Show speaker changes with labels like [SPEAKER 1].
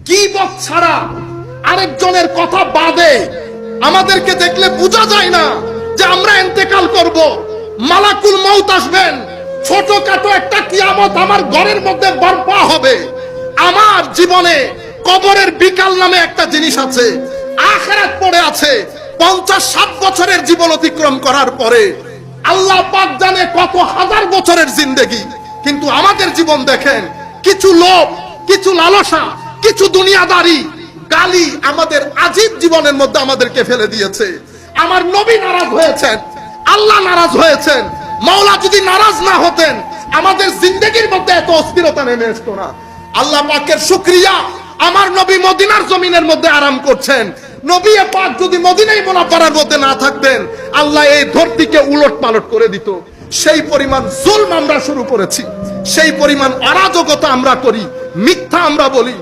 [SPEAKER 1] গীবত ছাড়া আরেকজনের কথা বাদে আমাদেরকে দেখলে বোঝা যায় না যে আমরা ইন্তেকাল করব। মালাকুল মউত আসবেন, ছোটখাটো একটা কিয়ামত আমার ঘরের মধ্যে বর্পা হবে। আমার জীবনে কবরের বিকাল নামে একটা জিনিস আছে, আখিরাত পড়ে আছে। 50-60 বছরের জীবন অতিক্রম করার পরে আল্লাহ পাক জানে কত হাজার বছরের জিন্দেগি, কিন্তু আমাদের জীবন দেখেন, কিছু লোভ, কিছু লালসা, কিছু দুনিয়াদারি, গালি আমাদের আজীব জীবনের মধ্যে আমাদেরকে ফেলে দিয়েছে। আমার নবী নারাজ হয়েছেন, আল্লাহ নারাজ হয়েছেন। মাওলা যদি নারাজ না হতেন আমাদের জিন্দেগির মধ্যে এত অস্থিরতা নেমে আসতো না। আল্লাহ পাকের শুকরিয়া, আমার নবী মদিনার জমিনের মধ্যে আরাম করছেন। নবী পাক যদি মদিনায় মুনাফারার মধ্যে না থাকতেন, আল্লাহ এই ধরতিকে উলট পালট করে দিত। সেই পরিমাণ জুলম আমরা শুরু করেছি, সেই পরিমাণ অরাজকতা আমরা করি, মিথ্যা আমরা বলি,